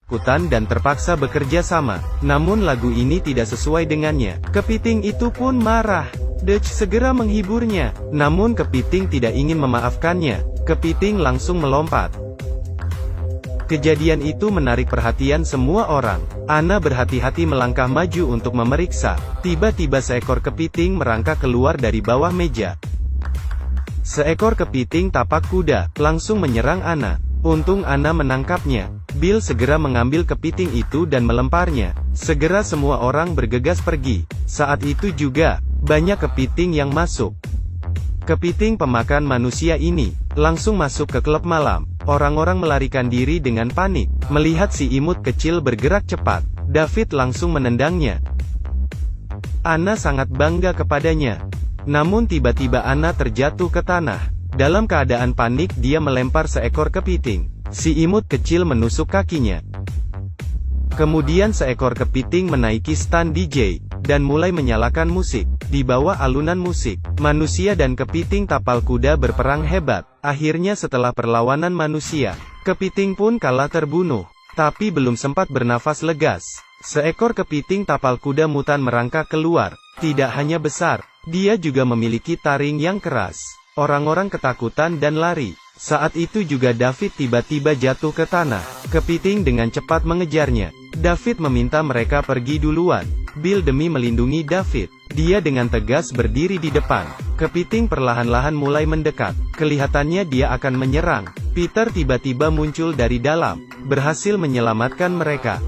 ketakutan dan terpaksa bekerja sama. Namun lagu ini tidak sesuai dengannya. Kepiting itu pun marah. Dutch segera menghiburnya. Namun kepiting tidak ingin memaafkannya. Kepiting langsung melompat. Kejadian itu menarik perhatian semua orang. Anna berhati-hati melangkah maju untuk memeriksa. Tiba-tiba seekor kepiting merangkak keluar dari bawah meja. Seekor kepiting tapak kuda langsung menyerang Anna. Untung Anna menangkapnya. Bill segera mengambil kepiting itu dan melemparnya. Segera semua orang bergegas pergi. Saat itu juga, banyak kepiting yang masuk. Kepiting pemakan manusia ini langsung masuk ke klub malam. Orang-orang melarikan diri dengan panik. Melihat si imut kecil bergerak cepat, David langsung menendangnya. Anna sangat bangga kepadanya. Namun tiba-tiba Anna terjatuh ke tanah. Dalam keadaan panik dia melempar seekor kepiting. Si imut kecil menusuk kakinya. Kemudian seekor kepiting menaiki stand DJ, dan mulai menyalakan musik. Di bawah alunan musik, manusia dan kepiting tapal kuda berperang hebat. Akhirnya setelah perlawanan manusia, kepiting pun kalah terbunuh. Tapi belum sempat bernafas legas, seekor kepiting tapal kuda mutan merangkak keluar. Tidak hanya besar, dia juga memiliki taring yang keras. Orang-orang ketakutan dan lari. Saat itu juga David tiba-tiba jatuh ke tanah. Kepiting dengan cepat mengejarnya. David meminta mereka pergi duluan. Bill demi melindungi David, dia dengan tegas berdiri di depan. Kepiting perlahan-lahan mulai mendekat. Kelihatannya dia akan menyerang. Peter tiba-tiba muncul dari dalam, berhasil menyelamatkan mereka.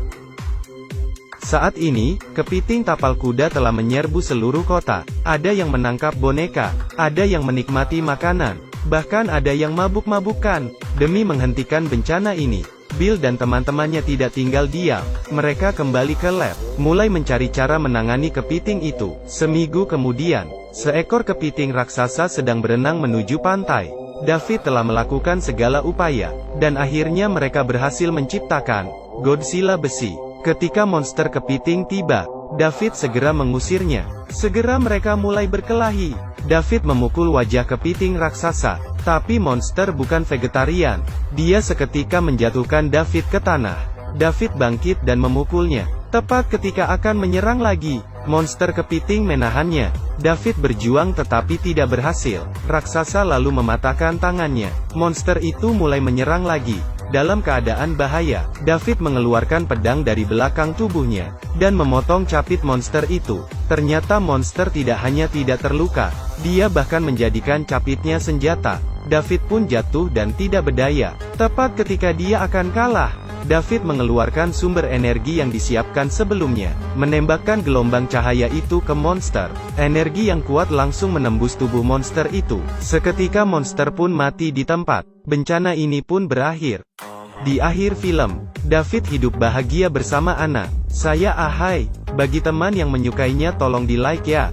Saat ini, kepiting tapal kuda telah menyerbu seluruh kota. Ada yang menangkap boneka, ada yang menikmati makanan, bahkan ada yang mabuk-mabukan. Demi menghentikan bencana ini, Bill dan teman-temannya tidak tinggal diam. Mereka kembali ke lab, mulai mencari cara menangani kepiting itu. Seminggu kemudian, seekor kepiting raksasa sedang berenang menuju pantai. David telah melakukan segala upaya, dan akhirnya mereka berhasil menciptakan Godzilla besi. Ketika monster kepiting tiba, David segera mengusirnya. Segera mereka mulai berkelahi. David memukul wajah kepiting raksasa, tapi monster bukan vegetarian. Dia seketika menjatuhkan David ke tanah. David bangkit dan memukulnya. Tepat ketika akan menyerang lagi, monster kepiting menahannya. David berjuang tetapi tidak berhasil. Raksasa lalu mematahkan tangannya. Monster itu mulai menyerang lagi. Dalam keadaan bahaya, David mengeluarkan pedang dari belakang tubuhnya, dan memotong capit monster itu. Ternyata monster tidak hanya tidak terluka, dia bahkan menjadikan capitnya senjata. David pun jatuh dan tidak berdaya. Tepat ketika dia akan kalah, David mengeluarkan sumber energi yang disiapkan sebelumnya, menembakkan gelombang cahaya itu ke monster. Energi yang kuat langsung menembus tubuh monster itu. Seketika monster pun mati di tempat. Bencana ini pun berakhir. Di akhir film, David hidup bahagia bersama Anna. Saya Ahai. Bagi teman yang menyukainya tolong di like ya.